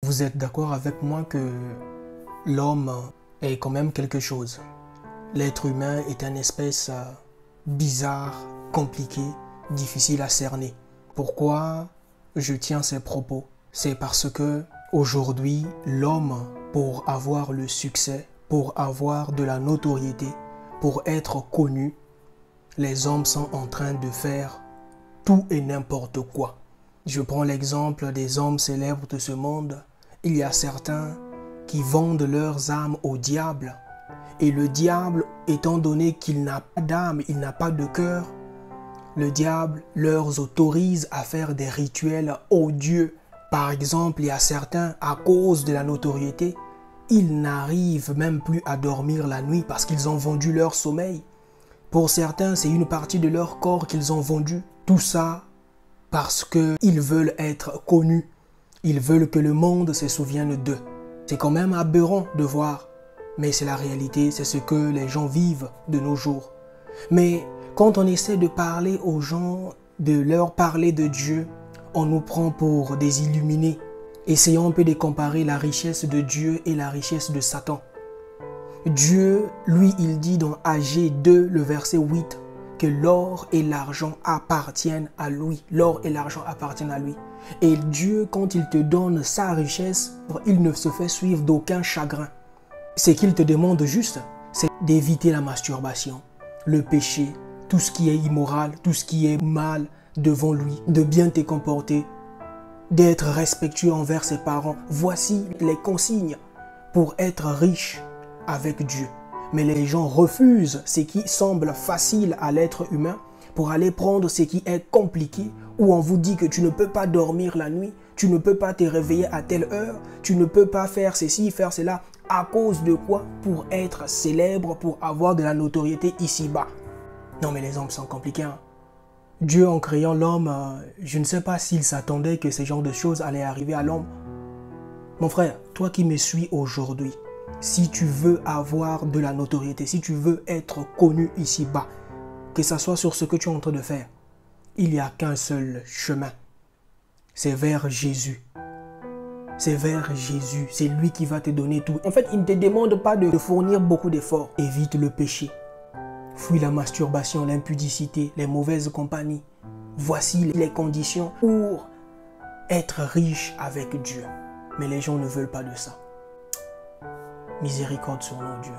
Vous êtes d'accord avec moi que l'homme est quand même quelque chose. L'être humain est une espèce bizarre, compliquée, difficile à cerner. Pourquoi je tiens ces propos? C'est parce que aujourd'hui, l'homme, pour avoir le succès, pour avoir de la notoriété, pour être connu, les hommes sont en train de faire tout et n'importe quoi. Je prends l'exemple des hommes célèbres de ce monde. Il y a certains qui vendent leurs âmes au diable. Et le diable, étant donné qu'il n'a pas d'âme, il n'a pas de cœur, le diable leur autorise à faire des rituels odieux. Par exemple, il y a certains, à cause de la notoriété, ils n'arrivent même plus à dormir la nuit parce qu'ils ont vendu leur sommeil. Pour certains, c'est une partie de leur corps qu'ils ont vendu. Tout ça parce qu'ils veulent être connus. Ils veulent que le monde se souvienne d'eux. C'est quand même aberrant de voir. Mais c'est la réalité, c'est ce que les gens vivent de nos jours. Mais quand on essaie de parler aux gens, de leur parler de Dieu, on nous prend pour des illuminés. Essayons un peu de comparer la richesse de Dieu et la richesse de Satan. Dieu, lui, il dit dans Agé 2, le verset 8, que l'or et l'argent appartiennent à lui. L'or et l'argent appartiennent à lui. Et Dieu, quand il te donne sa richesse, il ne se fait suivre d'aucun chagrin. Ce qu'il te demande juste, c'est d'éviter la masturbation, le péché, tout ce qui est immoral, tout ce qui est mal devant lui, de bien te comporter, d'être respectueux envers ses parents. Voici les consignes pour être riche avec Dieu. Mais les gens refusent ce qui semble facile à l'être humain pour aller prendre ce qui est compliqué, où on vous dit que tu ne peux pas dormir la nuit, tu ne peux pas te réveiller à telle heure, tu ne peux pas faire ceci, faire cela. À cause de quoi? Pour être célèbre, pour avoir de la notoriété ici-bas. Non mais les hommes sont compliqués. Hein? Dieu en créant l'homme, je ne sais pas s'il s'attendait que ce genre de choses allaient arriver à l'homme. Mon frère, toi qui me suis aujourd'hui, si tu veux avoir de la notoriété, si tu veux être connu ici-bas, que ce soit sur ce que tu es en train de faire, il n'y a qu'un seul chemin. C'est vers Jésus. C'est vers Jésus. C'est lui qui va te donner tout. En fait, il ne te demande pas de fournir beaucoup d'efforts. Évite le péché. Fuis la masturbation, l'impudicité, les mauvaises compagnies. Voici les conditions pour être riche avec Dieu. Mais les gens ne veulent pas de ça. Miséricorde sur nous, Dieu.